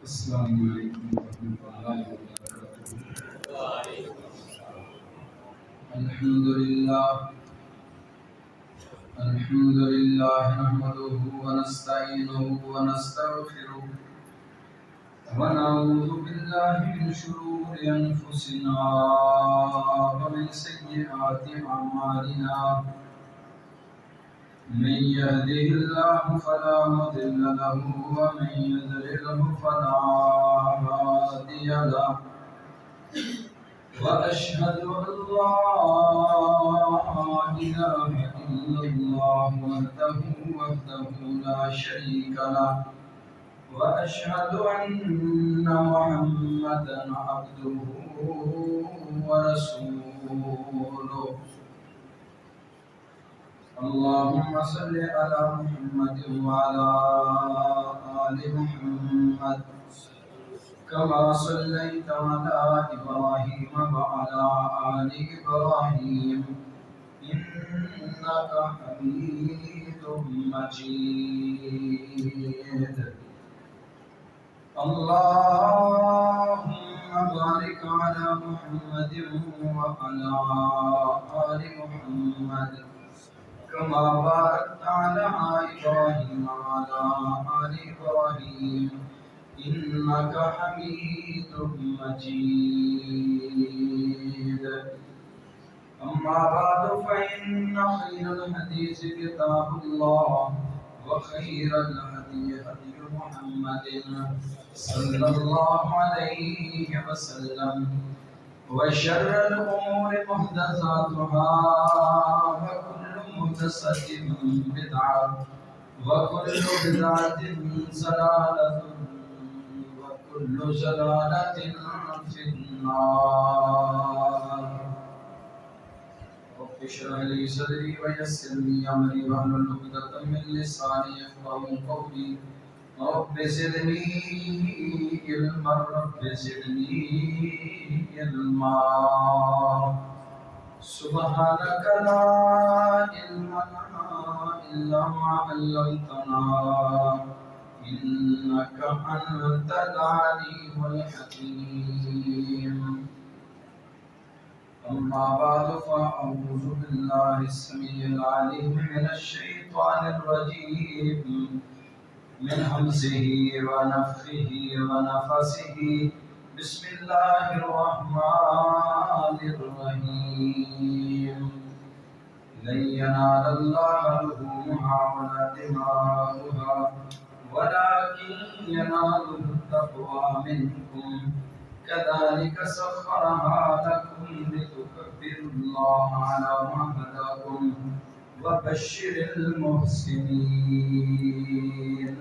السلام علیکم ورحمۃ اللہ وبرکاتہ۔ الحمد للہ نحمده ونستعینه ونستغفره ونعوذ باللہ من شرور انفسنا ومن سیئات اعمالنا، من يهده الله فلا مضل له ومن يضلل فلا هادي له، وأشهد أن لا إله إلا الله وحده لا شريك له، وأشهد أن محمدا عبده ورسوله. اللهم صل على محمد وعلى آل محمد كما صليت على إبراهيم وعلى آل إبراهيم إنك حميد مجيد. اللهم بارك على محمد وعلى آل محمد كما باركت على إبراهيم وعلى آل إبراهيم إنك حميد مجيد. أما بعد فإن خير الحديث كتاب الله، وخير الهدي هدي محمد صلى الله عليه وسلم، وشر الأمور محدثاتها، وكل محدثة بدعة، وكل بدعة ضلالة، وكل ضلالة في النار. رب اشرح لي صدري ويسر لي أمري واحلل عقدة من لساني يفقهوا قولي. رب زدني علما، رب زدني علما. سبحانك لا علم لنا إلا ما علمتنا إنك أنت العليم الحكيم. أما بعد فأعوذ بالله السميع العليم من الشيطان الرجيم، من همزه ونفخه ونفسه. بسم الله الرحمن الرحيم. لن ينال الله لحومها ولا دماؤها ولكن يناله التقوى منكم. كذلك سخرها لكم لتكبروا الله على ما هداكم وبشر المحسنين.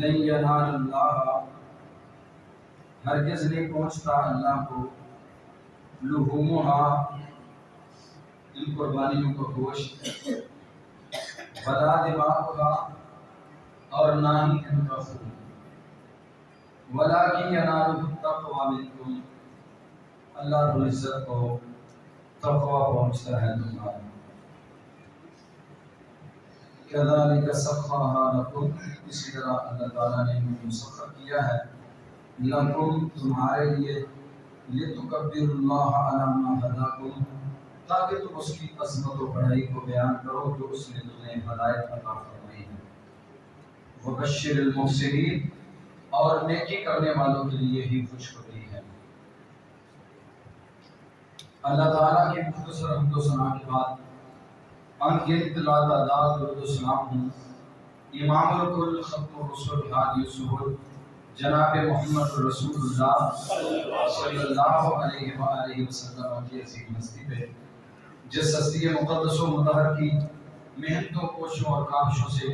لن ينال اللہ، ہرگز نہیں پہنچتا اللہ کو، لحومها، ان قربانیوں کا گوشت، ولا دماؤها، اور نہ ہی ان کا خون، ولكن يناله التقوى منكم، اللہ رب العزت کو تقوی پہنچتا ہے تمہارا. كذلك سخرها لكم، اسی طرح اللہ تعالیٰ نے مسخر کیا ہے، لکم، تمہارے لیے، لتکبروا اللہ علی ما ہداکم، تاکہ تم اس کی عظمت و بڑائی کو بیان کرو جو اس نے تمہیں ہدایت عطا فرمائی ہے. وبشر المحسنین، اور نیکی کرنے والوں کے لیے ہی خوشخبری ہے. اللہ تعالیٰ کی مختصر حمد و ثنا کے بعد ان گنت لا تعداد درود و سلام ہوں امام الکل ختم الرسل ہادی السبل جناب محمد رسول اللہ صلی اللہ علیہ وآلہ وسلم کی عظیم ہستی پہ، جس ہستی مقدس و مطہر کی محنتوں، کوششوں اور کاوشوں سے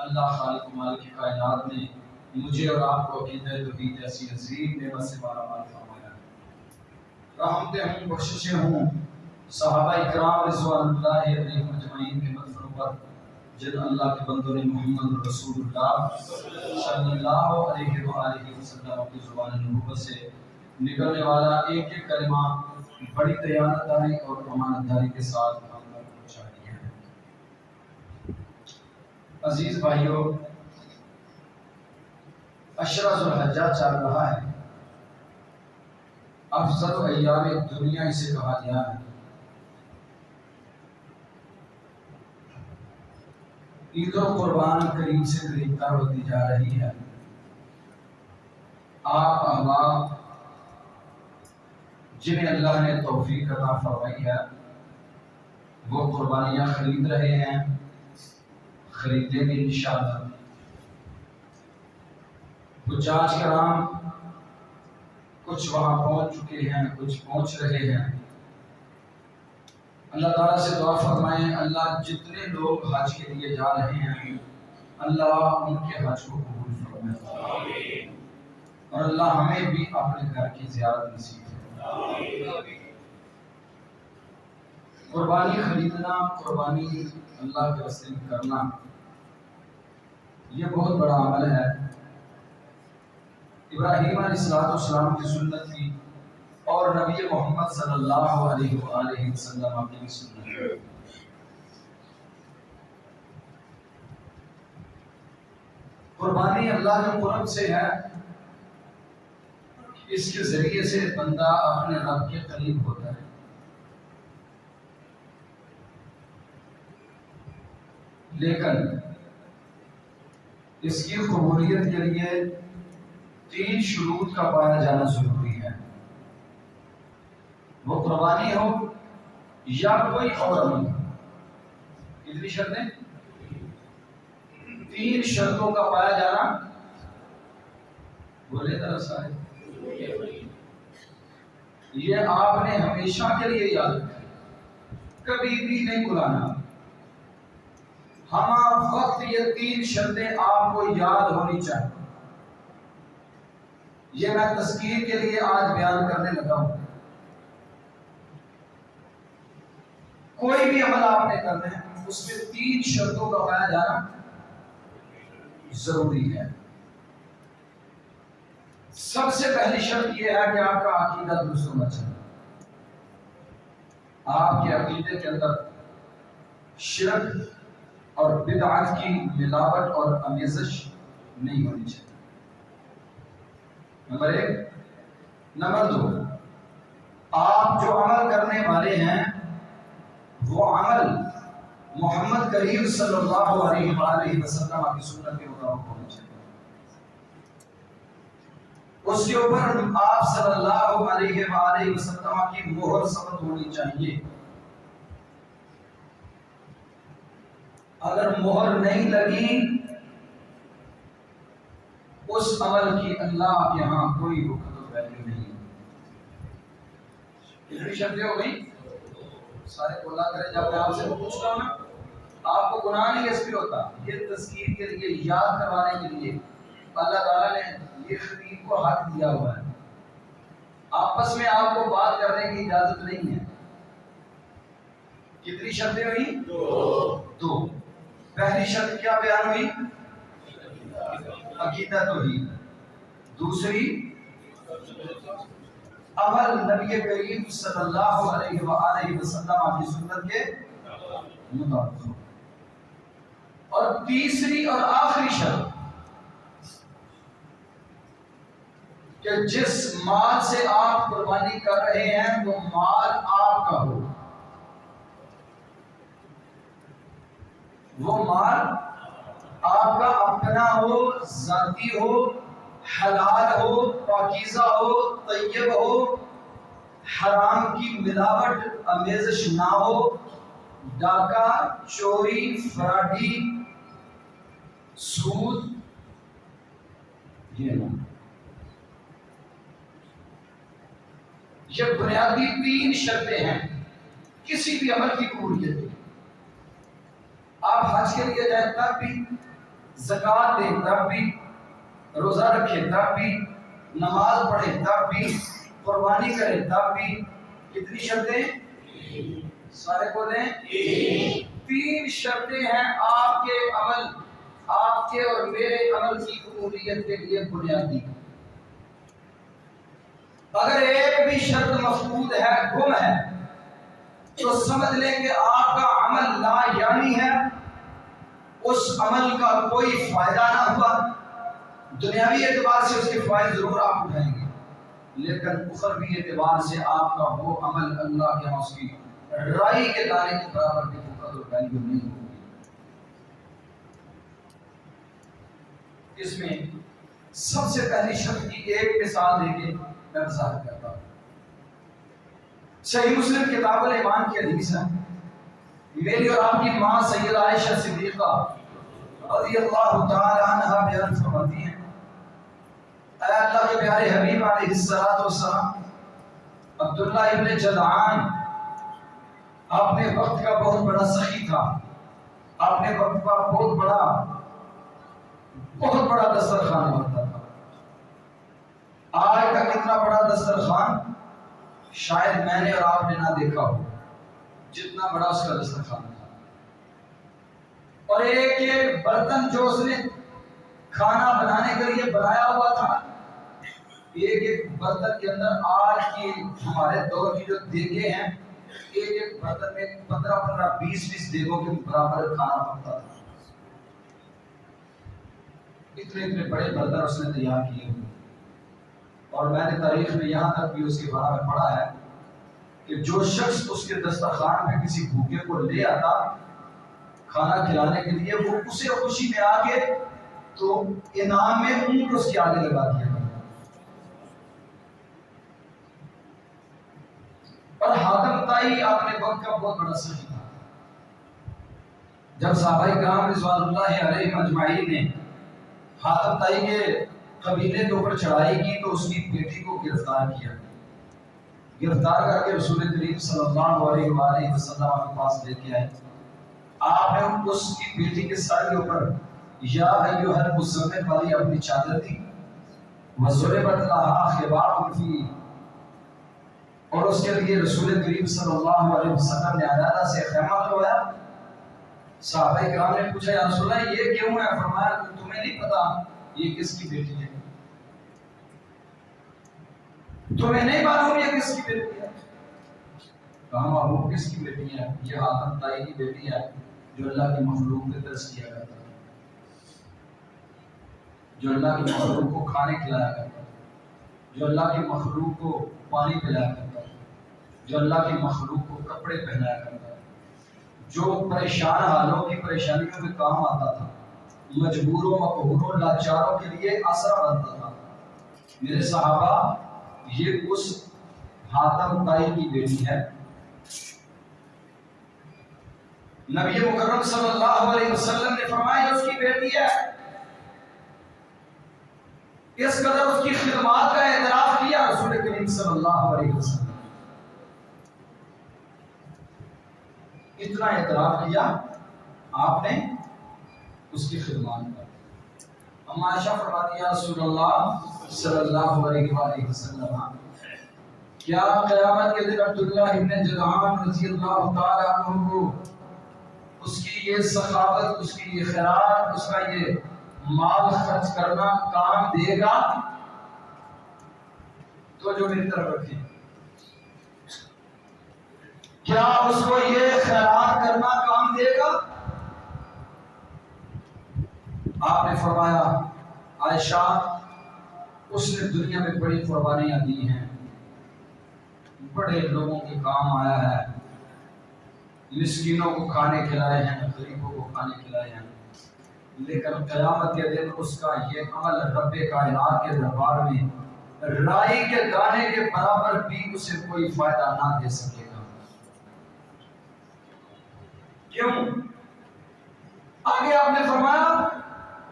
اللہ خالق و مالک کی کائنات نے مجھے اور آپ کو عقیدہ توحید ایسی عظیم نعمت سے مالامال فرمایا. رحمتیں ہوں، بخششیں ہوں صحابہ اکرام رضوان اللہ علیہم اجمعین کے مدفن پر، جن اللہ کے بندوں نے محمد رسول اللہ صلی اللہ علیہ وآلہ وسلم کی زبان نبوت سے نکلنے والا ایک ایک کلمہ بڑی دیانتداری اور امانتداری کے ساتھ ہم تک پہنچا دیا ہے. عزیز بھائیوں، عشرہ ذوالحجہ چل رہا ہے، افضل ایام دنیا اسے کہا گیا ہے۔ عید و قربان قریب سے قریب تر ہوتی جا رہی ہے۔ آپ احباب جنہیں اللہ نے توفیق عطا فرمائی ہے وہ قربانیاں خرید رہے ہیں، خریدیں گے انشاءاللہ۔ حجاج کرام کچھ وہاں پہنچ چکے ہیں، کچھ پہنچ رہے ہیں۔ اللہ تعالیٰ سے دعا فرمائیں اللہ جتنے لوگ حج کے لیے جا رہے ہیں اللہ ان کے حج کو قبول فرمائے، اور اللہ ہمیں بھی اپنے گھر کی زیارت نصیب فرمائے۔ قربانی خریدنا، قربانی اللہ کے راستے میں کرنا، یہ بہت بڑا عمل ہے۔ ابراہیم علیہ السلام کی سنت تھی اور نبی محمد صلی اللہ علیہ وآلہ وسلم کی سنت ہے۔ قربانی اللہ کے قرب سے ہے، اس کے ذریعے سے بندہ اپنے رب کے قریب ہوتا ہے۔ لیکن اس کی قبولیت کے لیے 3 شروط کا پایا جانا ضروری ہے۔ وہ قربانی ہو یا کوئی اور عمل۔ کتنی شرطیں؟ 3 شرطوں کا پایا جانا، بولے ذرا سارے، یہ آپ نے ہمیشہ کے لیے یاد رکھنا، کبھی بھی نہیں بھلانا۔ ہمارا وقت یہ 3 شرطیں آپ کو یاد ہونی چاہیے۔ یہ میں تذکیر کے لیے آج بیان کرنے لگا ہوں۔ کوئی بھی عمل آپ نے کرنا ہے اس میں 3 شرطوں کا پایا جانا ضروری ہے۔ سب سے پہلی شرط یہ ہے کہ آپ کا عقیدہ درست ہونا چاہیے۔ آپ کے عقیدے کے اندر شرک اور بدعت کی ملاوٹ اور آمیزش نہیں ہونی چاہیے، نمبر 1۔ نمبر 2، آپ جو عمل کرنے والے ہیں وہ عمل محمد کریم صلی اللہ علیہ وآلہ وسلم کی سنت کے مطابق ہونا چاہیے۔ اس کے اوپر آپ صلی اللہ علیہ وآلہ وسلم کی مہر ثبت ہونی چاہیے۔ اگر مہر نہیں لگی اس عمل کی اللہ کے یہاں کوئی وقت و ویلیو نہیں۔ کتنی شرطیں ہو گئی؟ سارے کو اللہ کرے جب میں آپ سے پوچھتا ہوں نا، آپ کو گناہ نہیں اس پہ ہوتا، یہ تذکیر کے لیے، یاد کروانے کے لیے اللہ تعالیٰ نے یہ خطیب کو حق دیا ہوا ہے۔ آپس میں آپ کو بات کرنے کی اجازت نہیں ہے۔ کتنی شرطیں ہوئی؟ 2۔ پہلی شرط کیا بیان ہوئی؟ عقیدہ توحید۔ دوسری، عمل نبی کریم صلی اللہ علیہ وآلہ وسلم کی سنت کے مطابق۔ اور تیسری اور آخری شرط کہ جس مال سے آپ قربانی کر رہے ہیں وہ مال آپ کا ہو، وہ مال آپ کا اپنا ہو، ذاتی ہو، حلال ہو، پاکیزہ ہو، طیب ہو، حرام کی ملاوٹ آمیزش نہ ہو، ڈاکہ، چوری، فراڈی، سود، یہ نہ۔ یہ بنیادی 3 شرطیں ہیں کسی بھی عمل کی قبولیت کی۔ آپ حج کے لیے جائیں تب بھی، زکوٰۃ دیں تب بھی، روزہ رکھیں تب بھی، نماز پڑھیں تب بھی، قربانی کریں تب بھی۔ کتنی شرطیں؟ سارے کو دیں۔ 3 شرطیں ہیں آپ کے عمل، آپ کے اور میرے عمل کی قبولیت کے لیے بنیادی۔ اگر ایک بھی شرط مفقود ہے، گم ہے، تو سمجھ لیں کہ آپ کا عمل لا یعنی ہے، اس عمل کا کوئی فائدہ نہ ہوا، دنیاوی اعتبار سے اس کے فوائد ضرور آپ اٹھائیں گے، لیکن اخروی اعتبار سے آپ کا وہ عمل اللہ کے یہاں اس کی رائی کے دانے کے برابر بھی قدر ویلیو نہیں ہوگی۔ اس میں سب سے پہلی شرط کی ایک مثال دے کے میں وضاحت کرتا ہوں۔ صحیح مسلم کتاب الایمان کی حدیث ہے، میری اور آپ کی ماں سیدہ عائشہ صدیقہ رضی اللہ تعالی عنہا بیان فرماتی ہیں، اے اللہ کے پیارے حبیب علیہ الصلوۃ والسلام، عبداللہ ابن جدعان اپنے وقت کا بہت بڑا سخی تھا، اپنے وقت کا بہت بڑا دسترخوان ہوتا تھا۔ آج تک اتنا بڑا دسترخوان شاید میں نے اور آپ نے نہ دیکھا ہو، جتنا بڑا اس کا دسترخوان تھا۔ اور ایک ایک برتن جو اس نے کھانا بنانے کے لیے بنایا ہوا تھا، ایک ایک برتن کے اندر آج کی ہمارے دور کی جو دیگیں ہیں، ایک ایک برتن میں 15 20 دیگوں کے برابر کھانا پکتا تھا۔ اتنے بڑے برتن اس نے تیار کیے ہوئے، اور میں نے تاریخ میں یہاں تک بھی اس کے بارے میں پڑھا ہے کہ جو شخص اس کے دسترخوان میں کسی بھوکے کو لے آتا کھانا کھلانے کے لیے، وہ اسے خوشی میں آ کے تو انعام میں اونٹ اس کے آگے لگا دیا کرتا۔ اور حاتم طائی اپنے وقت کا بہت بڑا سخی تھا۔ جب صحابہ کرام رضوان اللہ علیہم اجمعین نے حاتم طائی کے قبیلے کے اوپر چڑھائی کی تو اس کی بیٹی کو گرفتار کیا، گرفتار کر کے رسول کریم صلی اللہ علیہ وآلہ وسلم کے پاس لے کے آئے۔ آپ نے اس کی بیٹی کے سر کے اوپر یا ایھا المزمل والی اپنی چادر دی، وضربت لها خباء فی، اور اس کے لیے رسول کریم صلی اللہ علیہ وسلم نے علیحدہ سے خیمہ لگوایا۔ صحابہ کرام نے پوچھا، یا رسول اللہ یہ کیوں ہے؟ فرمایا تمہیں نہیں پتا یہ کس کی بیٹی ہے؟ تمہیں نہیں معلوم یہ کس کی بیٹی ہے؟ کہا محبوب کس کی بیٹی ہے؟ یہ حاتم طائی کی بیٹی ہے، جو اللہ کی مخلوق پہ ترس کیا کرتا ہے، جو اللہ کی مخلوق کو کھانے کھلایا کرتا ہے، جو اللہ کی مخلوق کو پانی پلایا کرتا ہے، جو اللہ کی مخلوق کو کپڑے پہنایا کرتا ہے، جو پریشان حالوں کی پریشانیوں میں کام آتا تھا، مجبوروں مقہوروں لاچاروں کے لیے آسرا بنتا تھا۔ میرے صحابہ، یہ اس حاتم طائی کی بیٹی ہے۔ نبی مکرم صلی اللہ علیہ وسلم نے فرمایا اس کی بیٹی ہے۔ اس قدر اس کی خدمات کا اعتراف کیا رسول کریم صلی اللہ علیہ وسلم، اتنا اعتراف کیا آپ نے اس کی خدمات کا۔ اما عائشہ فرماتی ہے رسول اللہ صلی اللہ علیہ وآلہ وسلم، کیا قیامت کے دن عبداللہ ابن جدعان رضی اللہ تعالی عنہ کو اس کی یہ سخاوت، اس کی یہ خیرات، اس کا یہ مال خرچ کرنا کام دے گا؟ تو جو میری طرف رکھیں، کیا اس کو یہ خیرات کرنا کام دے گا؟ آپ نے فرمایا عائشہ، اس نے دنیا میں بڑی قربانیاں دی ہیں، بڑے لوگوں کے کام آیا ہے، مسکینوں کو کھانے کھلائے ہیں، غریبوں کو کھانے کھلائے ہیں، لیکن قیامت کے دن اس کا یہ عمل رب کائنات کے دربار میں رائی کے دانے کے برابر بھی اسے کوئی فائدہ نہ دے سکے گا۔ کیوں؟ آگے آپ نے فرمایا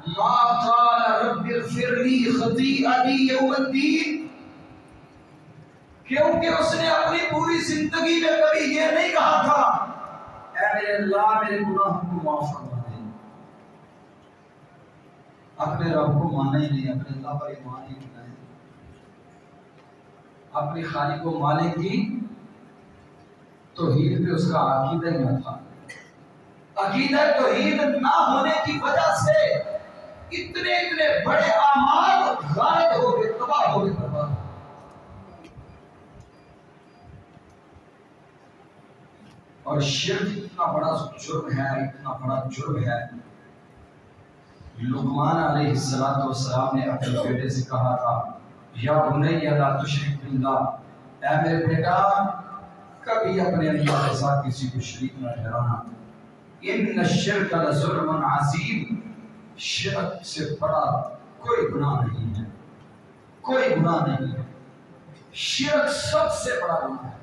ما قال رب اغفر لی خطیئتی یوم الدین، کیونکہ اس نے اپنی پوری زندگی میں کبھی یہ نہیں کہا تھا اے میرے اللہ میرے گناہوں کو معاف فرما دے۔ اپنے رب کو مانا ہی نہیں، اپنے اللہ پر ایمان ہی نہیں، اپنی خالق کو مانے کی توحید پہ اس کا عقیدہ ہی نہ تھا۔ عقیدہ توحید نہ ہونے کی وجہ سے اتنے بڑے اعمال غائب ہو گئے، تباہ ہو گئے، برباد۔ اور شرک اتنا بڑا جرم ہے، اتنا بڑا جرم ہے لقمان علیہ السلام نے اپنے بیٹے سے کہا تھا یا بنی لا تشرک باللہ، اے میرے بیٹا کبھی اپنے اللہ کے ساتھ کسی کو شریک نہ ٹھہرانا، ان الشرک لظلم عظیم، شرک سے بڑا کوئی گناہ نہیں ہے، کوئی گناہ نہیں ہے، شرک سب سے بڑا گناہ ہے۔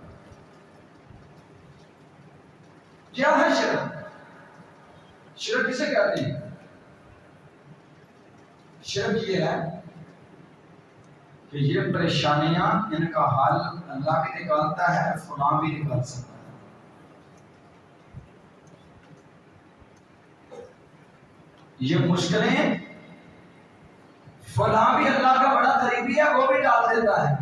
کیا ہے شرک؟ شرک کسے کہتے ہیں؟ شرک یہ ہے کہ یہ پریشانیاں ان کا حل اللہ بھی نکالتا ہے، فلاں بھی نکال سکتا ہے۔ یہ مشکلیں فلاں بھی اللہ کا بڑا قریبی ہے، وہ بھی ڈال دیتا ہے۔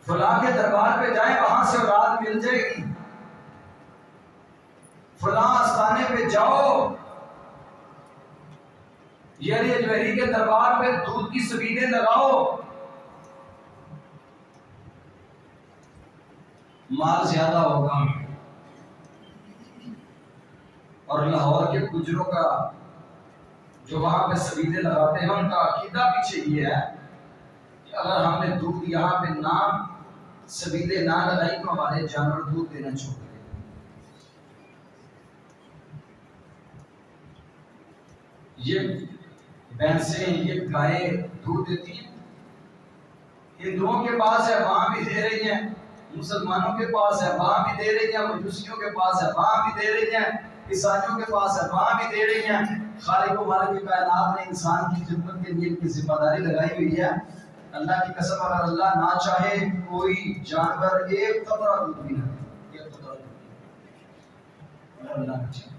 فلاں کے دربار پہ جائیں، وہاں سے اولاد مل جائے گی، فلاں آستانے پہ جاؤ، یہ جوہری کے دربار پہ دودھ کی سبیلیں لگاؤ، مال زیادہ ہوگا۔ اور لاہور کے گجروں کا جو وہاں پہ سبیلیں لگاتے ہیں، ان کا عقیدہ پیچھے یہ ہے کہ اگر ہم نے دودھ یہاں پہ نہ سبیلیں نہ لگائی تو ہمارے جانور دودھ دینا چھوڑ دیں۔ یہ بھینسیں، یہ گائیں دودھ دیتی ہیں، ہندوؤں کے پاس ہے وہاں بھی دے رہی ہیں، مسلمانوں کے پاس ہے وہاں بھی دے رہی ہیں، مجوسیوں کے پاس ہے وہاں بھی دے رہی ہیں، عیسائیوں کے پاس ہے وہاں بھی دے رہی ہیں۔ خالق و مالک کائنات نے انسان کی خدمت کے لیے ان کی ذمہ داری لگائی ہوئی ہے۔ اللہ کی قسم اگر اللہ نہ چاہے کوئی جانور ایک قطرہ دودھ بھی نہ دے، ایک قطرہ دودھ بھی، اگر اللہ نہ چاہے۔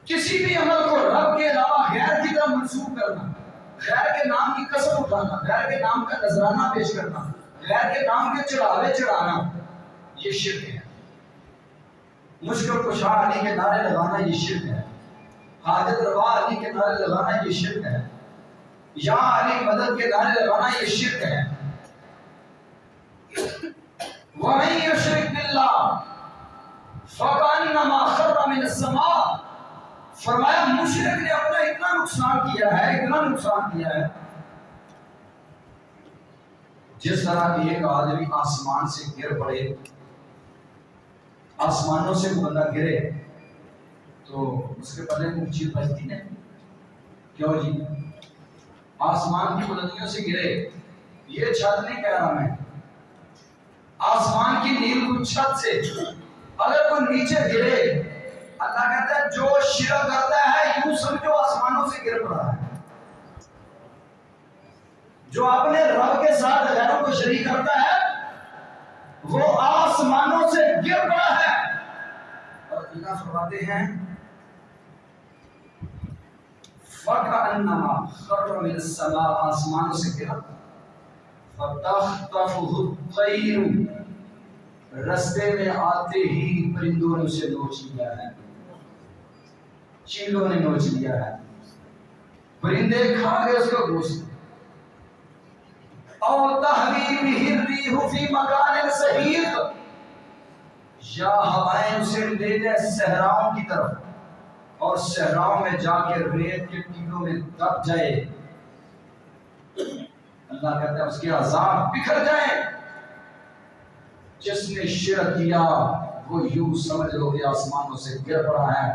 کسی بھی عمل کو رب کے علاوہ غیر کی طرف منسوب کرنا، غیر کے نام کی قسم اٹھانا، غیر کے نام کا نذرانہ پیش کرنا، غیر کے نام کے چڑھاوے چڑھانا، یہ شرک ہے۔ مشکل کشا علی کے نعرے لگانا یہ شرک ہے، حاجت روا علی کے نعرے لگانا یہ شرک ہے، یا علی مدد کے نعرے لگانا یہ شرک ہے۔ وَمَن يُشْرِكْ بِاللَّهِ فَكَأَنَّمَا خَرَّ مِنَ السَّمَاءِ، فرمایا مشرک نے اپنا اتنا نقصان کیا ہے، اتنا نقصان کیا ہے، جس طرح کہ ایک آدمی آسمان سے گر پڑے، آسمانوں سے بندہ گرے تو اس کے بدلے میں چیز بچتی ہے، کیوں جی؟ آسمان کی بلندیوں سے گرے، یہ چھت نہیں کہہ رہا میں، آسمان کی نیل کو چھت سے اگر کوئی نیچے گرے، اللہ کہتا ہے جو شرک کرتا ہے یوں سمجھو آسمانوں سے گر پڑا ہے، جو اپنے رب کے ساتھ غیروں کو شریک کرتا ہے وہ آسمانوں سے گر پڑا ہے۔ اور اللہ فرماتے ہیں فَكَأَنَّمَا خَرَّ مِنَ السَّمَاءِ، آسمانوں سے گرا، فَتَخْطَفُهُ الطَّيْرُ، رستے میں آتے ہی پرندوں نے اسے نوچ لیا ہے، چیلوں نے نوچ لیا ہے، پرندے کھا گئے اس کا گوشت۔ او تَحْوِي بِهِ الرِّيحُ فِي مَكَانٍ سَحِيقٍ، یا ہوائیں اسے لے جائے صحراؤں کی طرف اور صحراؤں میں جا کے ریت کے ٹیلوں میں دب جائے، اللہ کہتا ہے اس کے عذاب بکھر جائیں۔ جس نے شرک کیا وہ یوں سمجھ لو کہ آسمانوں سے گر پڑا ہے،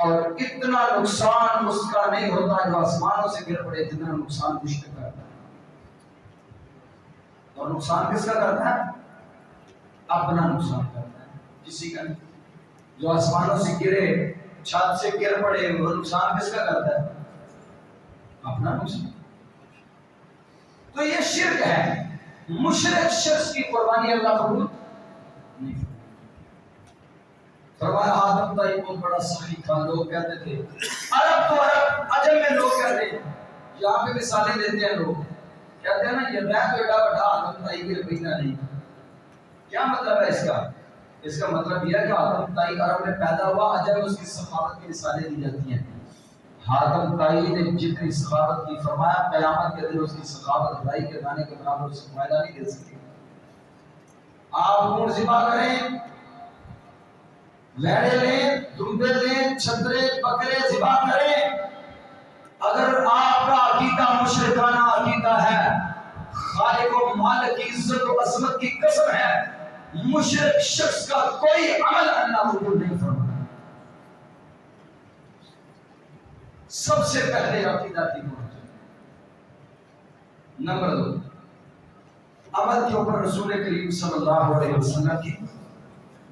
اور اتنا نقصان اس کا نہیں ہوتا جو آسمانوں سے گر پڑے جتنا نقصان مشرک کرتا ہے۔ اور نقصان کس کا کرتا ہے؟ اپنا نقصان کرتا ہے، کسی کا نہیں۔ جو آسمانوں سے گرے، چھت سے گر پڑے، وہ نقصان کس کا کرتا ہے؟ اپنا نقصان۔ تو یہ شرک ہے۔ مشرک شخص کی قربانی اللہ قبول نہیں کرتا۔ فرمایا آدم کا ایک بہت بڑا سخی تھا، لوگ کہتے تھے عرب تو عرب، عجم میں لوگ کہتے ہیں، یہاں پہ مثالیں دیتے ہیں لوگ، کہتے ہیں نا یہ میں تو ایڈا بڑا آدم تائی کے بیٹا نہیں۔ کیا مطلب ہے اس کا؟ اس کا مطلب یہ ہے کہ آدم تائی عرب میں پیدا ہوا، عجم اس کی سخاوت کی مثالیں دی جاتی ہیں۔ آدم تائی نے جتنی سخاوت کی، فرمایا قیامت کے دن اس کی سخاوت رائی کے دانے کے برابر اس کو فائدہ نہیں دے سکتی۔ آپ اونٹ ذبح کریں، ویڑے لیں، دمبے لیں، چھترے بکرے ذبح کریں، اگر آپ کا عقیدہ مشرکانہ عقیدہ ہے، خالق و مالک کی عزت و عظمت کی قسم ہے، مشرک شخص کا کوئی عمل اللہ قبول نہیں فرماتا۔ سب سے پہلے عقیدہ کی ہونا چاہیے۔ نمبر 2، عمل کے اوپر رسول کریم صلی اللہ علیہ وسلم کی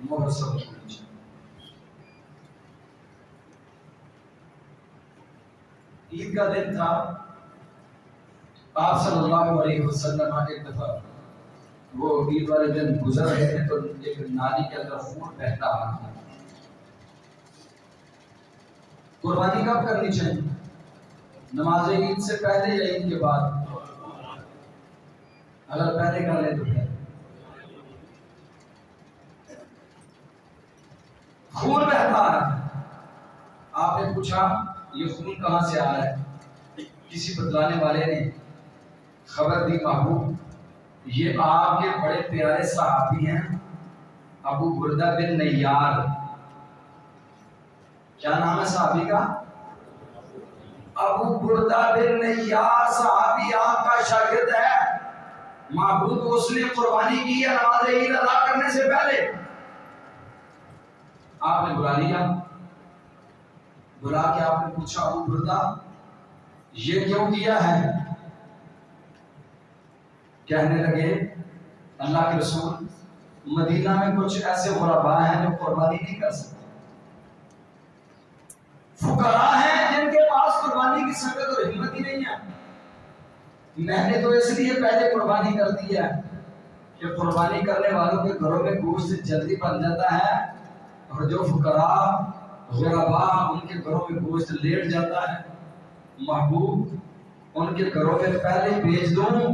مہر ثبت ہونی چاہیے۔ عید کا دن تھا، آپ صلی اللہ علیہ وسلم ایک دفعہ وہ عید والے دن گزر رہے تھے تو ایک نالی کے اندر خون بہتا آ رہا تھا۔ قربانی کب کرنی چاہیے؟ نماز عید سے پہلے یا عید کے بعد؟ اگر پہلے کر لیں تو پھر خون بہتا آ رہا ہے۔ آپ نے پوچھا یہ خون کہاں سے آ رہا ہے؟ کسی بتلانے والے نے خبر دی، محبوب یہ آپ کے بڑے پیارے صحابی ہیں ابو بردہ بن نیار۔ کیا نام ہے صحابی کا؟ ابو بردہ بن نیار صحابی آپ کا شاگرد ہے۔ محبوب اس نے قربانی کی ہے نماز عید ادا کرنے سے پہلے۔ آپ نے بلا لیا، بلا کے آپ نے پوچھا ابو بردہ یہ کیوں کیا ہے؟ کہنے لگے اللہ کے رسول مدینہ میں کچھ ایسے غرباء ہیں جو قربانی نہیں کر سکتے، فقراء ہیں جن کے پاس قربانی کی سکت اور ہمت ہی نہیں ہے۔ میں نے تو اس لیے پہلے قربانی کر دی ہے کہ قربانی کرنے والوں کے گھروں میں گوشت جلدی بن جاتا ہے، اور جو فقراء غرباء ان کے گھروں میں گوشت لیٹ جاتا ہے۔ محبوب ان کے گھروں میں پہلے بھیج دوں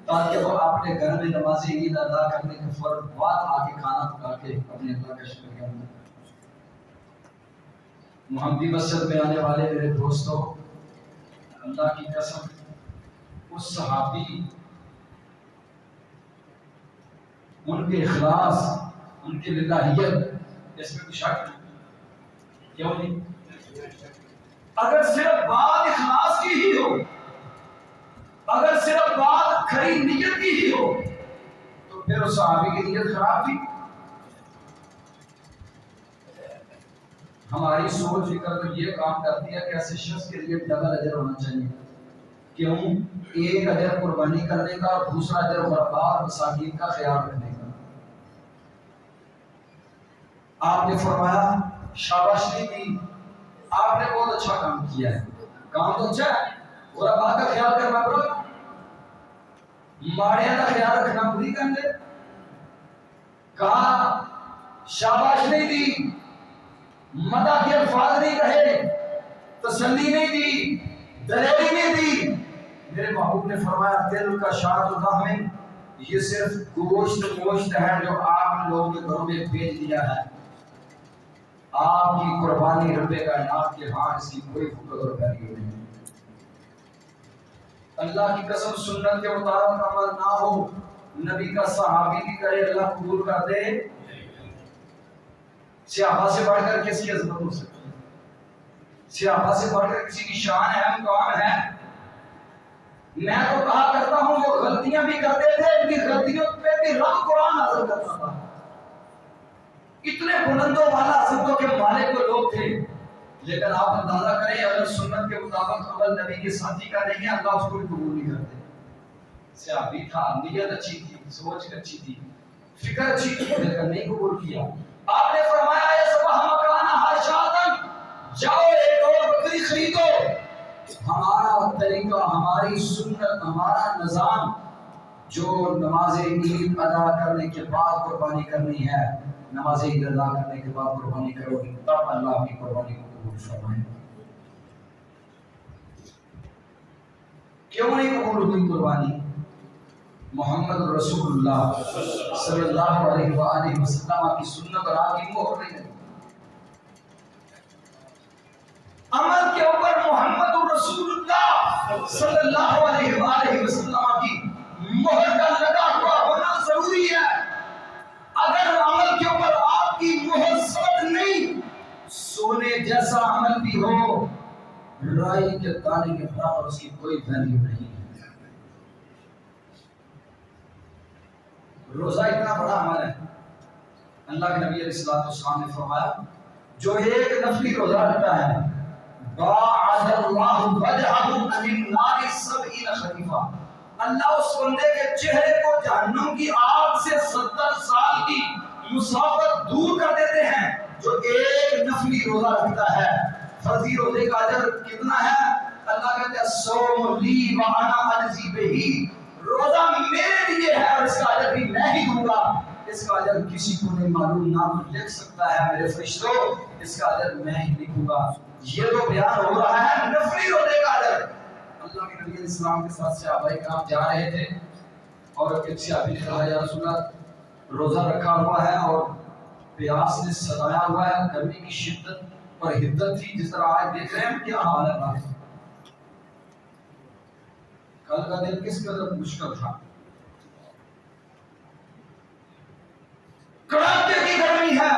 تاکہ وہ اپنے گھر میں نماز عید ادا کرنے کے فوراً بعد آ کے کھانا پکا کے اپنے اللہ کا شکر کریں۔ محمدی مسجد میں آنے والے میرے دوستوں، اللہ کی قسم اس صحابی، ان کے اخلاص، ان کی للہیت، اس میں کچھ شک نہیں، کیوں نہیں؟ اگر صرف بات اخلاص کی ہی ہو، اگر صرف بات کھری نیت کی ہی ہو تو پھر اس صحابی کی نیت خراب تھی۔ ہماری سوچ فکر تو یہ کام کرتی ہے کہ ایسے شخص کے لیے ڈبل اجر ہونا چاہیے۔ کیوں؟ ایک اجر قربانی کرنے کا اور دوسرا اجر غرباء اور مساکین کا خیال رکھنے کا۔ آپ نے فرمایا شاباشی دی، آپ نے بہت اچھا کام کیا ہے، کام تو اچھا ہے، غرباء کا خیال کرنا پڑا، ماڑیاں کا خیال رکھنا پوری کر لے۔ کہا شاباش نہیں دی، مدح کے الفاظ نہیں کہے، تسلی نہیں دی، دلیری نہیں دی۔ میرے محبوب نے فرمایا دل کا شاد الرحمن، یہ صرف گوشت ہے جو آپ لوگوں کے گھروں میں بھیج دیا ہے۔ آپ کی قربانی رب کائنات کے ہاں اس کی کوئی فکر اور ویلیو نہیں۔ اللہ کی قسم سنت کے مطابق عمل نہ ہو، نبی کا صحابی بھی کرے اللہ قبول کر دے؟ صحابہ سے بڑھ کر کس کی عظمت ہو سکتی ہے؟ صحابہ سے بڑھ کر کسی کی شان ہے، مقام ہے؟ میں تو کہا کرتا ہوں وہ غلطیاں بھی کرتے تھے، ان کی غلطیوں پہ بھی رب قرآن نازل کرتا تھا۔ اتنے بلندوں والا عظمتوں کے مالک وہ لوگ تھے، لیکن آپ اندازہ کریں اگر سنت کے مطابق عمل نبی کے ساتھی کا نہیں ہے، اللہ اس کو بھی قبول نہیں کرتے۔ صحابی تھا، نیت اچھی تھی، سوچ اچھی تھی، فکر اچھی تھی، لیکن نہیں قبول کیا۔ آپ نے فرمایا اصبح مکانہ حاشاتن، جاؤ ایک اور بکری خریدو۔ ہمارا طریقہ، ہماری سنت، ہمارا نظام جو نماز عید ادا کرنے کے بعد قربانی کرنی ہے، نماز عید ادا کرنے کے بعد قربانی کرو گے تب اللہ اپنی قربانی کو قبول فرمائے۔ کیوں نہیں قبول ہوئی قربانی؟ محمد رسول اللہ صلی اللہ علیہ وآلہ وسلم کی سنت اور آپ کی مہر نہیں لگی۔ عمل کے اوپر محمد رسول اللہ صلی اللہ علیہ وآلہ وسلم کی مہر کا لگا ہوا ہونا ضروری ہے۔ اگر عمل کے اوپر آپ کی مہر ثبت نہیں، سونے میں جیسا عمل بھی ہو رائی کے دانے کے برابر اس کی کوئی ویلیو نہیں ہے۔ روزہ اتنا بڑا عمل ہے، اللہ کے نبی علیہ السلام نے فرمایا جو ایک نفلی روزہ رکھتا ہے باعث اللہ وجہہ عن النار 70 خریفہ، اللہ اس بندے کے چہرے کو جہنم کی آگ سے 70 سال کی مسافت دور کر دیتے ہیں جو ایک نفلی روزہ رکھتا ہے۔ فرضی روزے کا اجر کتنا ہے؟ اللہ کہتے ہیں الصوم لی وانا اجزی بہ، روزہ میرے لیے ہے اور اس کا اجر بھی میں ہی دوں گا، اس کا اجر کسی کو نہیں معلوم، نہ کوئی لکھ سکتا ہے میرے فرشتوں، اس کا اجر میں ہی لکھوں گا۔ یہ تو بیان ہو رہا ہے نفلی روزے کا اجر۔ اللہ کے نبی علیہ السلام کے ساتھ صحابہ کرام جا رہے تھے اور ایک صحابی نے کہا یا رسول اللہ روزہ رکھا ہوا ہے اور پیاس نے ستایا ہوا ہے، گرمی کی شدت اور حدت تھی، جس طرح آج دیکھ رہے ہیں کیا حال ہے بھائی، کل کا دن کس قدر مشکل تھا، کڑاکے کی گرمی ہے،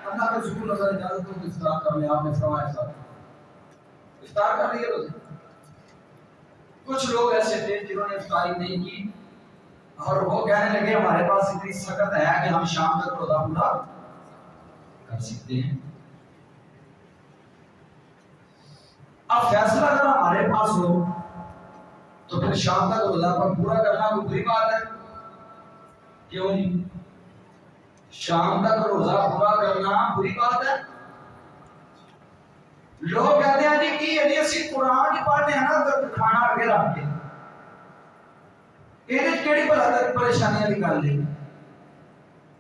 اللہ کے رسول اگر اجازت ہو تو افطار کر لیں۔ آپ نے فرمایا تھا افطار کر لیے روزے۔ کچھ لوگ ایسے تھے جنہوں نے افطاری نہیں کی اور وہ کہنے لگے ہمارے پاس اتنی سخت ہے کہ ہم شام تک روزہ پورا کر سکتے ہیں۔ اب فیصلہ اگر ہمارے پاس ہو تو پھر شام تک روزہ پورا کرنا کوئی بری بات ہے؟ کیوں نہیں؟ شام تک روزہ پورا کرنا بری بات ہے؟ لوگ کہتے ہیں جی کہ یہ اسی قرآن ہی پڑھتے ہیں نا تو کھانا آگے رکھ کے یہ کیڑی پریشانیاں نکال لیں،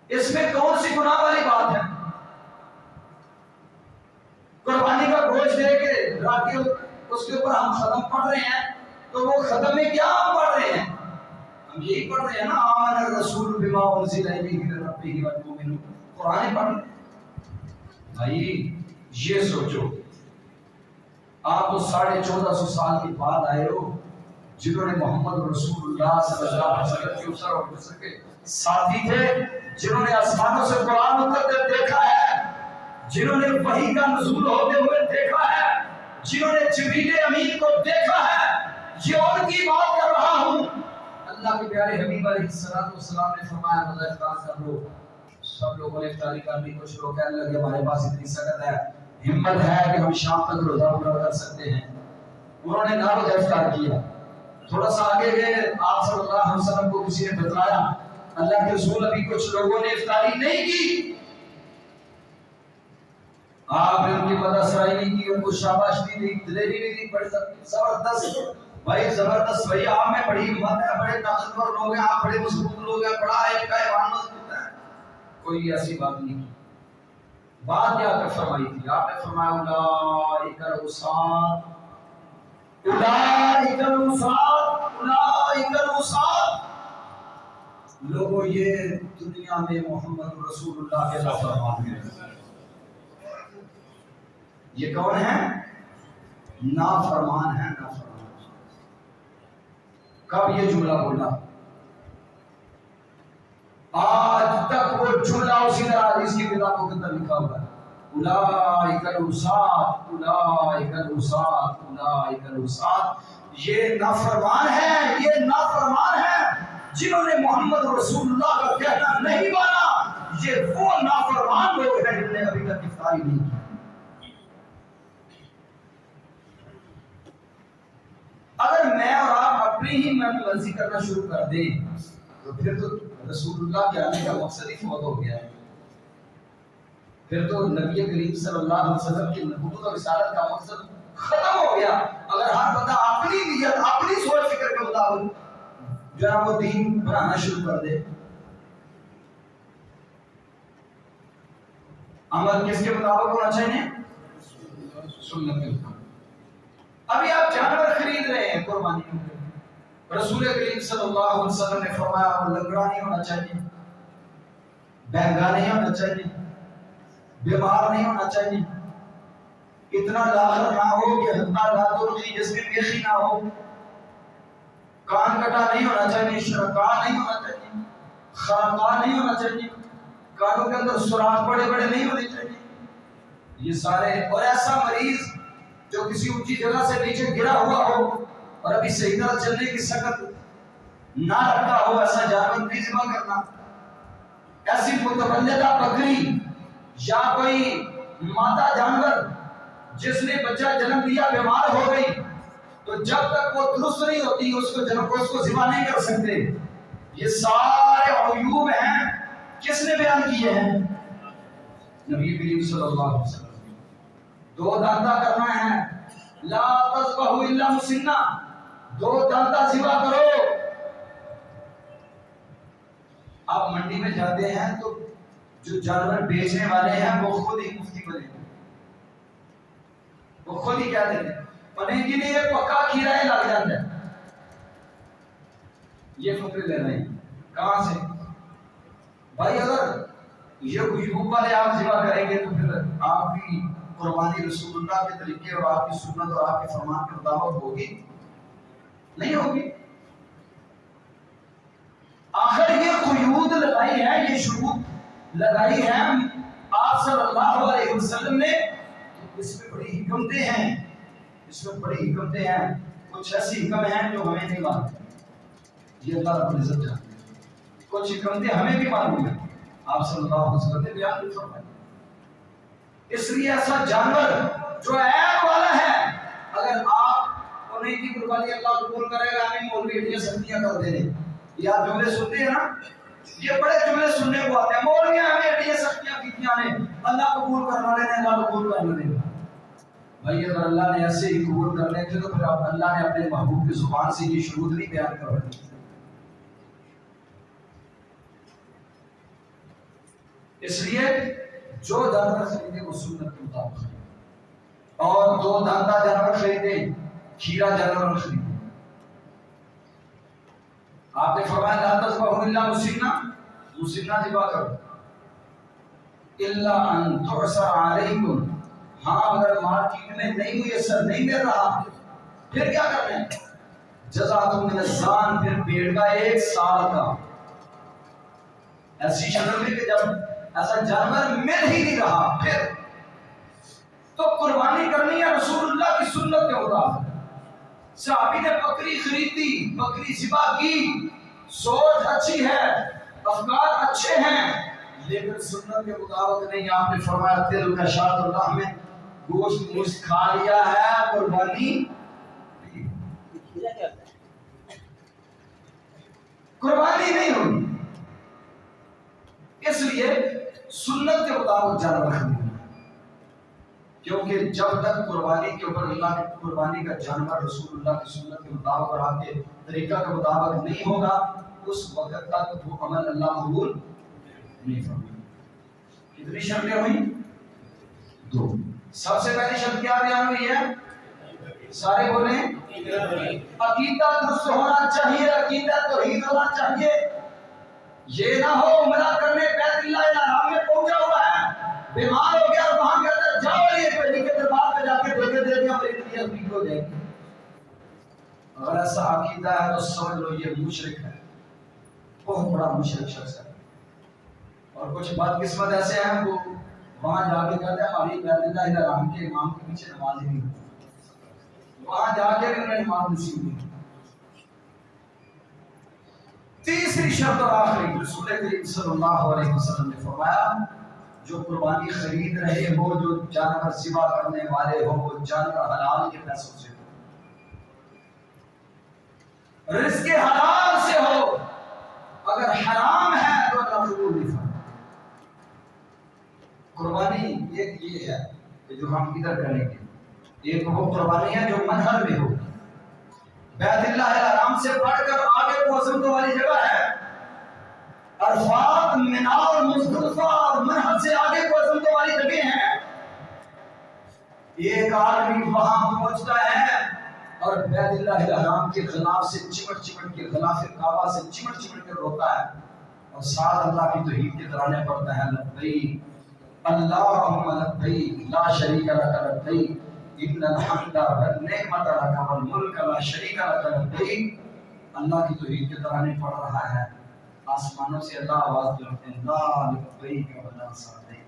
اس میں کون سی گناہ والی بات ہے؟ قربانی کا گوشت دے کے رات کے اس کے اوپر ہم ختم پڑھ رہے ہیں تو وہ ختم میں کیا ہم پڑھ رہے ہیں؟ ہم یہی پڑھ رہے ہیں نا آمن الرسول بما انزل الیہ من ربہ والمؤمنون، قرآن پڑھ رہے ہیں۔ بھائی یہ سوچو آپ تو 1450 سال کے بعد آئے ہو، جنہوں نے محمد رسول اللہ صلی اللہ علیہ وسلم کے اسر اور بسر کے ساتھی تھے، جنہوں نے آسمانوں سے قرآن اترتے دیکھا ہے، جنہوں نے وحی کا نزول ہوتے ہوئے دیکھا ہے، جنہوں نے جبریل امین کو دیکھا ہے، یہ ان کی بات کر رہا ہوں۔ اللہ کے پیارے حبیب علیہ السلام نے فرمایا روزہ افطار کر لو۔ سب لوگوں نے افطاری کر لی، کچھ لوگ کہنے لگے ہمارے پاس اتنی سخت ہے، ہمت ہے کہ ہم شام تک روزہ پورا کر سکتے ہیں، انہوں نے نہ روزہ افطار کیا۔ تھوڑا سا آگے گئے، آپ صلی اللہ علیہ وسلم کو کسی نے بتلایا اللہ کے رسول ابھی کچھ لوگوں نے افطاری نہیں کی، آپ نے ان کی مدد سرائی نہیں کی، ان کو شاباش نہیں دی، دلیری نہیں دی، بڑے زبردست بھائی، زبردست بھائی، آپ میں بڑی ہمت ہے، بڑے طاقتور لوگ ہیں، آپ بڑے مضبوط لوگ ہیں، بڑا ایک کا ایمان مضبوط ہے، کوئی ایسی بات نہیں کی۔ بات کیا کر فرمائی تھی؟ آپ نے فرمایا اولئک الوصات، اولئک الوصات، اولئک الوصات، لوگوں یہ دنیا میں محمد رسول اللہ کے نافرمان ہیں۔ یہ کون ہے؟ نافرمان ہے، نافرمان۔ کب یہ جملہ بولا؟ آج تک وہ جملہ اسی طرح حدیث کی کتابوں کے اندر لکھا ہوا ہے، اولئک الوصات، اولئک الوصات، اولئک الوصات۔ یہ نافرمان ہے، یہ نافرمان ہے جنہوں نے محمد رسول اللہ کا کہنا نہیں مانا، یہ وہ نافرمان لوگ ہیں جنہوں نے ابھی تک افطاری نہیں کی۔ اگر میں اور آپ اپنی ہی من مرضی کرنا شروع کر دیں تو پھر تو رسول اللہ کے آنے کا مقصد ہی فوت ہو گیا ہے، پھر تو نبی کریم صلی اللہ علیہ وسلم کی نبوت اور رسالت کا مقصد ختم ہو گیا۔ اگر ہر بندہ اپنی نیت، اپنی سوچ فکر کے مطابق جو ہے وہ دین بنانا شروع کر دے، عمل کس کے مطابق ہونا چاہیے؟ سنت کے مطابق۔ ابھی آپ جانور خرید رہے ہیں قربانی کے لیے، رسول کریم صلی اللہ علیہ وسلم نے فرمایا وہ لنگڑا نہیں ہونا چاہیے، بہنگا نہیں ہونا چاہیے، بیمار نہیں ہونا چاہیے، اتنا لاغر نہ ہو کہ حتیٰ لا ترقی جس میں میخی نہ ہو، کان کٹا نہیں ہونا چاہیے، شرکا نہیں ہونا چاہیے، خرقا نہیں ہونا چاہیے، کانوں کے اندر سوراخ بڑے بڑے نہیں ہونے چاہیے، یہ سارے، اور ایسا مریض جو کسی اونچی جگہ سے نیچے گرا ہوا ہو اور ابھی صحیح طرح چلنے کی سکت نہ رکھتا ہو، ایسا جانور نہیں ذبح کرنا۔ ایسی متولدہ بکری یا کوئی مادہ جانور جس نے بچہ جنم دیا بیمار ہو گئی، تو جب تک وہ درست نہیں ہوتی اس کو ذبح نہیں کر سکتے۔ یہ سارے عیوب ہیں، کس نے بیان کیے ہیں؟ نبی کریم صلی اللہ علیہ وسلم۔ دو دانتا کرنا ہے، لا تذبحوا الا مسنہ، دو دانتا ذبح کرو۔ آپ منڈی میں جاتے ہیں تو جو جانور بیچنے والے ہیں وہ خود ہی مفتی بنے، وہ خود ہی کہہ دیتے ہیں بنے کے لیے پکا کھیرا ہی لگ جاتا ہے، یہ فکر لے رہے ہیں کہاں سے؟ بھائی اگر یہ عیوب والے آپ ذبح کریں گے تو پھر آپ کی قربانی رسول اللہ کے طریقے اور آپ کی سنت اور آپ کے فرمان کے مطابق ہوگی نہیں ہوگی۔ آخر یہ قیود لگائی ہے، یہ شروط لگائی ہے آپ صلی اللہ علیہ وسلم نے، اس میں بڑی حکمتیں ہیں، اس میں بڑی حکمتیں ہیں۔ کچھ ایسی حکم ہیں جو ہمیں نہیں معلوم، یہ اللہ رب العزت جانتے ہیں، کچھ حکمتیں ہمیں بھی معلوم ہیں، آپ صلی اللہ علیہ وسلم نے بیان نہیں فرمائی۔ اس لیے ایسا جانور جو عیب والا ہے، اگر آپ انہیں کی قربانی اللہ قبول کرے گا، ہمیں مولوی ہڈیاں سختیاں کر دے رہے، یہ آپ جملے سنتے ہیں نا، یہ بڑے جملے سننے کو آتے ہیں، مولوی ہمیں ہڈیاں سختیاں کیتیاں نے، اللہ قبول کرنا لے اللہ قبول کرنا لے۔ بھائی اگر اللہ نے ایسے ہی قبول کرنے تھے تو پھر اللہ نے اپنے محبوب کی زبان سے یہ شروط نہیں بیان کروائی۔ اس لیے جو جانور خریدے وہ سنت کے مطابق خریدے، اور دو دانتا جانور خریدے، کھیرا جانور خریدے۔ آپ نے فرمایا لا تذبحوا الا مسنہ، مسنہ ذبح کرو، الا ان تعصر علیکم، ہاں اگر مارکیٹ میں نہیں میسر نہیں مل رہا پھر کیا کرنا ہے؟ جزاتم من الزان، پھر پیڑ کا 1 سال کا، ایسی شکل میں کہ جب ایسا جانور مل ہی نہیں رہا پھر تو قربانی کرنی ہے رسول اللہ کی سنت کے مطابق۔ صحابی نے بکری خریدی، بکری ذبح کی، سوچ اچھی ہے، افکار اچھے ہیں، لیکن سنت کے مطابق نہیں۔ آپ نے فرمایا تل کا شاد اللہ میں گوشت گوشت کھا لیا ہے، قربانی قربانی نہیں ہوگی۔ اس لیے سنت کے مطابق جانور خریدنا، کیونکہ جب تک قربانی کے اوپر اللہ کی قربانی کا جانور رسول اللہ کی سنت کے مطابق اور آپ کے طریقہ کے مطابق نہیں ہوگا، اس وقت تک وہ عمل اللہ قبول نہیں فرمائے۔ کتنی شرطیں ہوئی؟ 2۔ سب سے پہلی شرط کیا بیان ہوئی ہے؟ سارے بولیں عقیدہ درست ہونا چاہیے، عقیدہ توحید ہونا چاہیے۔ یہ نہ ہو عمرہ کرنے بیت اللہ الحرام میں پہنچا ہوا ہے، بیمار ہو گیا اور وہاں کہتا ہے جاؤ یہ پہلے کے دربار پہ جا کے دھوکے دے دیا میری طبیعت ٹھیک ہو جائے گی۔ اگر ایسا عقیدہ ہے تو سمجھ لو یہ مشرک ہے، بہت بڑا مشرک شخص ہے۔ اور کچھ بدقسمت ایسے ہیں وہ وہاں جا کے کہتے ہیں ہماری بیت اللہ الحرام کے امام کے پیچھے نماز ہی نہیں ہوتی، وہاں جا کے بھی انہیں نماز نصیب نہیں۔ تیسری شرط اور آخری، رسول کریم صلی اللہ علیہ وسلم نے فرمایا جو قربانی خرید رہے ہو، جو جانور ذبح کرنے والے ہو، وہ جانور حلال کے پیسوں سے ہو، رزق حلال سے ہو، اگر حرام ہے تو اللہ قبول نہیں فرمائے۔ قربانی ایک یہ ہے کہ جو ہم ادھر کریں گے، ایک وہ قربانی ہے جو منحر میں ہو، بیت اللہ الحرام سے بڑھ کر آگے کو عظمتوں والی جگہ ہے، عرفات، منی اور مزدلفہ اور منحر سے آگے کو عظمتوں والی جگہ ہیں۔ ایک آدمی وہاں پہنچتا ہے اور بیت اللہ الحرام کے غلاف سے چمٹ چمٹ کے، غلاف کعبہ سے چمٹ چمٹ کے روتا ہے اور ساتھ اللہ کی توحید کے ترانے پڑھتا ہے، لبیک اللہم لبیک لا شریک لک لبیک ان الحمد والنعمت لک والملک لا شریک لک لبیک۔ اللہ کی توحید کے ترانے پڑھ رہا ہے، آسمانوں سے اللہ آواز دلاتے ہیں لا لبیک ولا سعدیک۔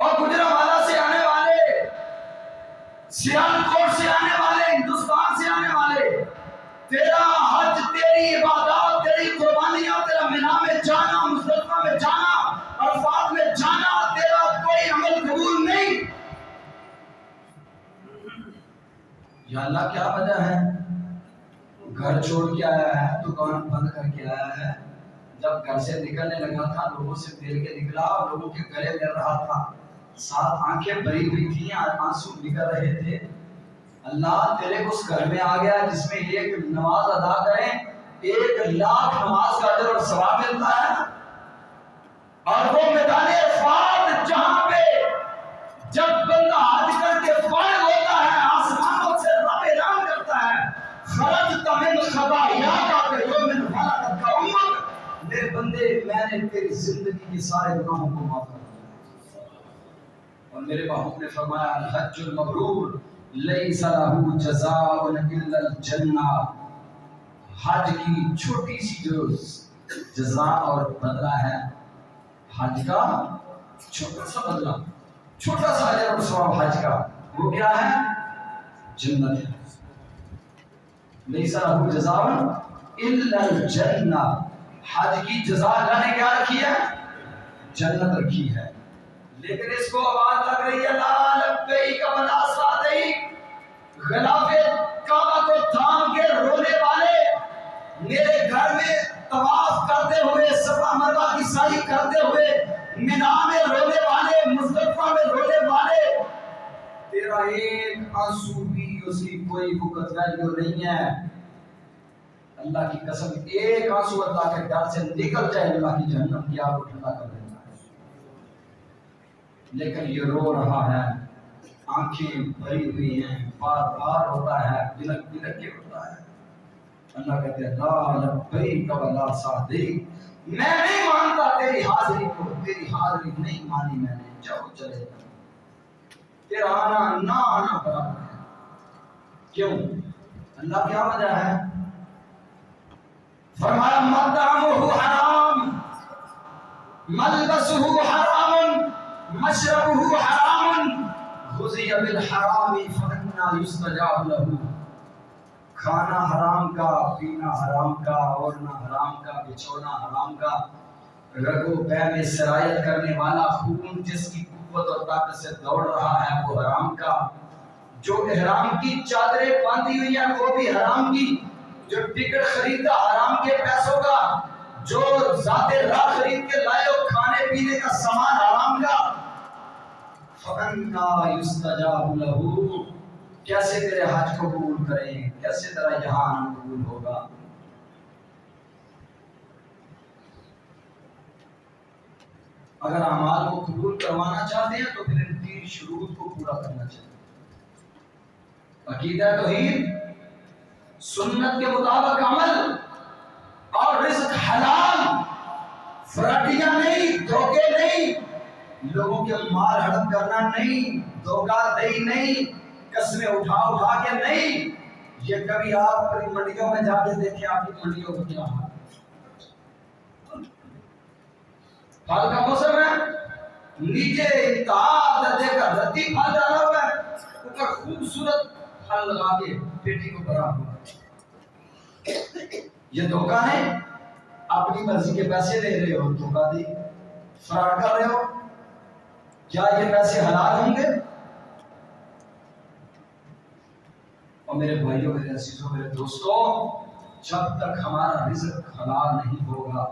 اور گجرانوالہ سے آنے والے، سیالکوٹ سے آنے والے، ہندوستان سے آنے والے، تیرا حج، تیری عبادات، تیری قربانیاں، تیرا مینا میں جانا، مزدلفہ میں جانا، عرفات میں جانا، تیرا کوئی عمل قبول نہیں۔ یا اللہ کیا وجہ ہے؟ گھر چھوڑ کے آیا ہے، دکان بند کر کے آیا ہے، جب گھر سے نکلنے لگا تھا لوگوں سے مل کے نکلا اور لوگوں کے گلے مل رہا تھا، ساتھ آنکھیں بھری ہوئی تھیں، آنسو نکل رہے تھے۔ اللہ تیرے کو اس گھر میں آ گیا جس میں ایک نماز ادا کریں 1,00,000 نماز کا اجر اور ثواب ملتا ہے، اور وہ میدان عرفات جہاں پہ جب بندہ حج کر کے فارغ ہوتا ہے، آسمانوں سے رب اعلان کرتا ہے خرجت من خطاياك كيوم ولدتك امك، میرے بندے میں نے تیری زندگی کے سارے گناہوں کو معاف کر دیا۔ اور میرے باپ نے فرمایا الحج المبرور لیس له جزاء الا الجنہ، حج کی چھوٹی سی جو جزا اور بدلہ ہے، حج کا چھوٹا سا بدلہ، چھوٹا سا اجر اور ثواب حج کا، وہ کیا ہے؟ جنت ہے۔ لیس له جزاء الا الجنہ، حج کی جزا اللہ نے کیا رکھی ہے؟ جنت رکھی ہے۔ لیکن اس کو آواز لگ رہی ہے لا لبیک ولا سعدیک، غلاف کعبہ کو تھام کے رونے والے، میرے گھر میں طواف کرتے ہوئے، صفا مروہ کی سعی کرتے ہوئے، مینا میں رونے والے، مزدلفہ میں رونے والے، تیرا ایک آنسو بھی اس کی کوئی وقت ویلیو نہیں ہے۔ اللہ کی قسم ایک آنسو اللہ کے ڈر سے نکل جائے اللہ کی جہنم کی آگ کو ٹھنڈا کر دیتا ہے۔ لیکن یہ رو رہا ہے، آنکھیں بھری ہوئی ہیں، بار بار ہوتا ہے، بلک بلک کے ہوتا ہے۔ اللہ کہتے ہیں لا لبیک ولا سعدیک، میں نہیں مانتا تیری حاضری کو، تیری حاضری نہیں مانی میں نے، جاؤ چلے جاؤ، تیرا آنا نہ آنا برابر ہے۔ کیوں؟ اللہ کیا وجہ ہے؟ فرمایا مطعمہ حرام، ملبسہ حرام، مشربہ حرام، غذی بالحرام فأنی یستجاب لہ، کھانا حرام کا، پینا حرام کا، اوڑھنا حرام کا، بچھونا حرام کا، رگو پے میں سرایت کرنے والا خون جس کی قوت اور طاقت سے دوڑ رہا ہے وہ حرام کا، جو احرام کی چادریں باندھی ہوئی ہیں وہ بھی حرام کی، جو ٹکٹ خریدا حرام کے پیسوں کا، جو ذات راہ خرید کے لائے ہو کھانے پینے کا سامان حرام کا، فَأَنَّى يُسْتَجَابُ لَهُ، کیسے تیرے حج کو قبول کریں، کیسے تیرا یہاں آنا قبول ہوگا؟ اگر اعمال کو قبول کروانا چاہتے ہیں تو پھر ان 3 شروط کو پورا کرنا چاہیے۔ عقیدہ توحید، سنت کے مطابق عمل، اور رزق حلال، فراڈیاں نہیں، دھوکے نہیں، لوگوں کے مال ہڑپ کرنا نہیں، دھوکہ دہی نہیں، قسمیں اٹھا اٹھا کے نہیں۔ یہ کبھی آپ اپنی منڈیوں میں جا کے دیکھیں آپ کی منڈیوں کو کیا حال ہے۔ پھل کا موسم ہے، نیچے انتہا درجے کا رتی پھل ڈالا ہوا ہے، اوپر خوبصورت پھل لگا کے پیٹی کو بھرا ہوا ہے۔ یہ دھوکہ ہے، اپنی مرضی کے پیسے لے رہے ہو، دھوکہ دی، فراڈ کر رہے ہو، کیا یہ پیسے حلال ہوں گے؟ اور میرے بھائیوں، میرے عزیزوں، میرے دوستوں، جب تک ہمارا رزق حلال نہیں ہوگا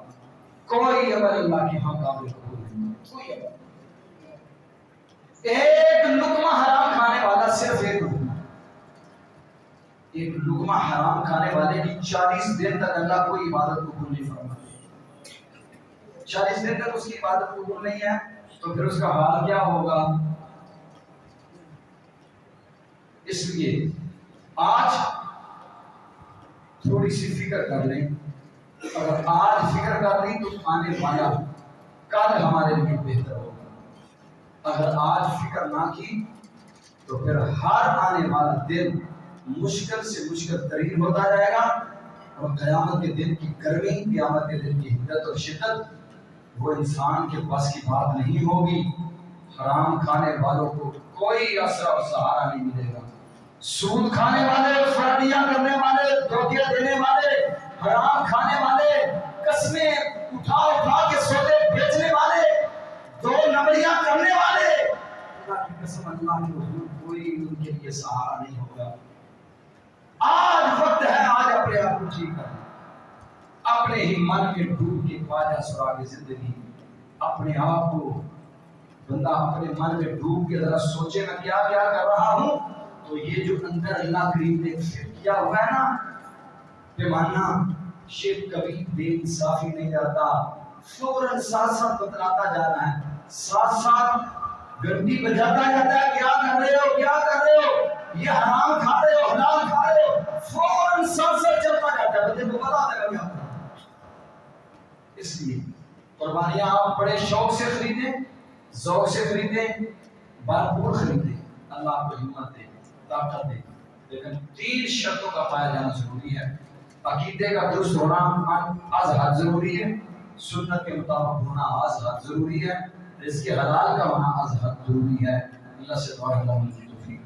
کوئی عمل اللہ کے ہاں قابل قبول نہیں، کوئی عمل۔ ایک لقمہ حرام کھانے والا، صرف ایک لقمہ حرام کھانے والے کی 40 دن تک اللہ کوئی عبادت قبول نہیں فرماتا۔ 40 دن تک اس کی عبادت قبول نہیں ہے تو پھر اس کا حال کیا ہوگا؟ اس لیے آج تھوڑی سی فکر کر لیں، اگر آج فکر کر لی تو آنے والا کل ہمارے لیے بہتر ہوگا، اگر آج فکر نہ کی تو پھر ہر آنے والا دن مشکل سے مشکل ترین ہوتا جائے گا، اور قیامت کے دن کی گرمی، قیامت کے دن کی حدت اور شدت وہ انسان کے پاس کی بات نہیں ہوگی۔ حرام کھانے والوں کو کوئی اثر اور سہارا نہیں ملے گا. سود کھانے والے، فراڈیاں کرنے والے، دھوکے دینے والے، حرام کھانے والے، قسمیں اٹھا اٹھا کے سودے بیچنے والے، دو نمبریاں کرنے والے، اللہ کی قسم اللہ کے حضور کوئی ان کے لیے سہارا نہیں ہوگا. آج وقت ہے، آج اپنے آپ کو ٹھیک کریں. اپنے ہی من میں ڈوب کے خواجہ سراغ زندگی، اپنے آپ کو بندہ اپنے من میں ڈوب کے ذرا سوچے میں کیا کیا کر رہا ہوں. تو یہ جو اندر اللہ کریم نے فٹ کیا ہوا ہے نا پیمانہ، شرک کبھی بے انصافی نہیں کرتا، فوراً ساتھ ساتھ بتلاتا جانا ہے، ساتھ ساتھ گھنٹی بجاتا جاتا ہے. کیا کر رہے ہو، کیا کر رہے ہو، یہ حرام کھا رہے ہو، حلال کھا رہے ہو، فوراً ساتھ ساتھ چلتا جاتا ہے. بندے کو پتا ہوتا ہے کیا کرنا. اس لیے قربانیاں آپ بڑے شوق سے خریدیں، ذوق سے خریدیں، بھرپور خریدیں. اللہ آپ کو ہمت دے، طاقت دے، لیکن 3 شرطوں کا پایا جانا ضروری ہے. عقیدے کا درست ہونا از حد ضروری ہے، سنت کے مطابق ہونا از حد ضروری ہے، رزق حلال کا ہونا از حد ضروری ہے. اللہ سے دعا ہے اللہ مجھے توفیق.